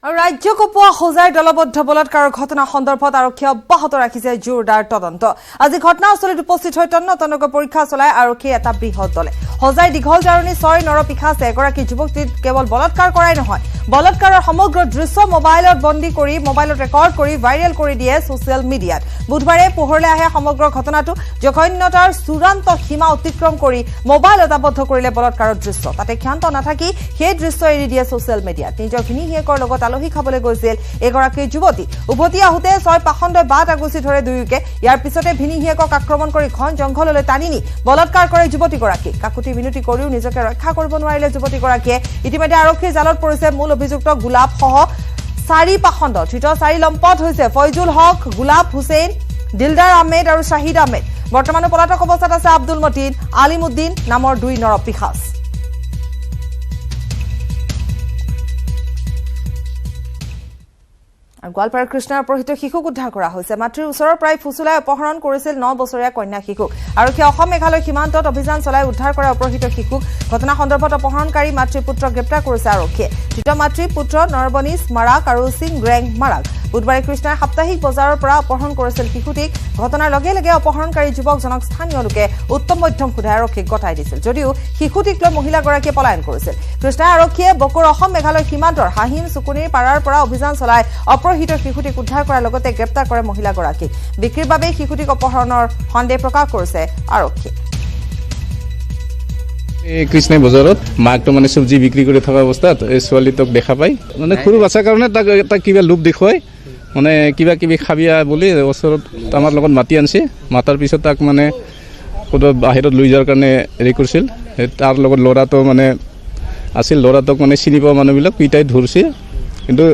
ৰাজ্য কপোৱা হোজাই দলবদ্ধ বলৎকাৰৰ ঘটনা সন্দৰ্ভত আৰক্ষীয়ে অব্যাহত ৰাখিছে জোৰদাৰ তদন্ত। আজি ঘটনাস্থলীত উপস্থিত হৈ তন্নতন্নকৈ পৰীক্ষা চলাই আৰক্ষীয়ে এটা বৃহৎ দলে হোজাই দীঘল জাৰণী 6 নৰপিখাছে এগৰাকী যুৱতীক কেৱল বলৎকাৰ কৰাই নহয়, বলৎকাৰৰ সমগ্ৰ দৃশ্য মোবাইলত বন্দী কৰি মোবাইলত ৰেকৰ্ড কৰি ভাইৰেল কৰি দিয়ে ছচিয়েল মিডিয়াত। বুধবাৰে পোহৰলৈ আহে সমগ্ৰ ঘটনাটো। জঘন্যতাৰ চূড়ান্ত সীমা অতিক্ৰম কৰি মোবাইলত আবদ্ধ কৰিলে বলৎকাৰৰ দৃশ্য। তাতে ক্ষান্ত নাথাকি সেই দৃশ্য এৰি দিয়ে ছচিয়েল মিডিয়াত। নিজৰ ভিনীহিয়েকৰ লগত আলহী খাবলৈ গৈছিল এগৰাকী যুৱতী। উভতি আহোঁতে 6 পাখণ্ডই বাট আগুচি ধৰে দুয়োকে। ইয়াৰ পিছতে ভিনীহিয়েকক আক্ৰমণ কৰি ঘন জংঘললৈ টানি নি বলৎকাৰ কৰে যুৱতীগৰাকীক। কাকুতি মিনতি কৰিও নিজকে ৰক্ষা কৰিব নোৱাৰিলে যুৱতীগৰাকীয়ে। ইতিমধ্যে আৰক্ষীৰ জালত পৰিছে মূল অভিযুক্ত গোলাপ সহ 4 পাখণ্ড। ধৃত 4 লম্পট হৈছে ফয়জুল হক, গোলাপ হুছেইন, দিলদাৰ আহমেদ আৰু শাহিদ আহমেদ। বৰ্তমানো পলাতক অৱস্থাত আছে আব্দুল মতিন, আলিমুদ্দিন নামৰ 2 নৰপিখাচ। গোৱালপাৰাৰ কৃষ্ণাৰ অপহৃত শিশুক উদ্ধাৰ কৰা হৈছে। মাতৃৰ ওচৰৰ প্ৰায় ফুচুলাই অপহৰণ কৰিছিল 9 বছৰীয়া কন্যা শিশুক। আৰক্ষীয়ে অসম মেঘালয় সীমান্তত অভিযান চলাই উদ্ধাৰ কৰা অপহৃত শিশুক। ঘটনা সন্দৰ্ভত অপহৰণকাৰী মাতৃ পুত্ৰক গ্ৰেপ্তাৰ কৰিছে আৰক্ষীয়ে। ধৃত মাতৃ পুত্ৰ নৰবনিজ মাৰাক আৰু সিংগ্ৰেং মাৰাক বুধবাৰে কৃষ্ণাৰ সাপ্তাহিক বজাৰৰ পৰা অপহৰণ কৰিছিল শিশুটিক। ঘটনাৰ লগে লগে অপহৰণকাৰী যুৱকজনক স্থানীয় লোকে উত্তম মধ্যম সোধাই আৰক্ষীক গতাই দিছিল, যদিও শিশুটিক লৈ মহিলাগৰাকীয়ে পলায়ন কৰিছিল। কৃষ্ণাৰ আৰক্ষীয়ে বকুৰ অসম মেঘালয় সীমান্তৰ হাহিম চুকুনিৰ পাৰাৰ পৰা অভিযান চলাই অপহৃত শিশুটিক উদ্ধাৰ কৰাৰ লগতে গ্ৰেপ্তাৰ কৰে মহিলাগৰাকীক। বিক্ৰীৰ বাবে শিশুটিক অপহৰণৰ সন্দেহ প্ৰকাশ কৰিছে আৰক্ষীয়ে। কৃষ্ণাই বজাৰত মাকটো মানে চব্জি বিক্ৰী কৰি থকা অৱস্থাত এই ছোৱালীটোক দেখা পাই মানে সৰু বাচ্চাৰ কাৰণে তাক কিবা লোভ দেখুৱাই মানে কিবা কিবি খাবিয়া বুলি ওচৰত আমাৰ লগত মাতি আনিছে। মাতাৰ পিছত তাক মানে ক'ৰবাত বাহিৰত লৈ যোৱাৰ কাৰণে হেৰি কৰিছিল। তাৰ লগত ল'ৰাটো মানে আছিল, ল'ৰাটোক মানে চিনি পোৱা মানুহবিলাক পিটাই ধৰিছে। কিন্তু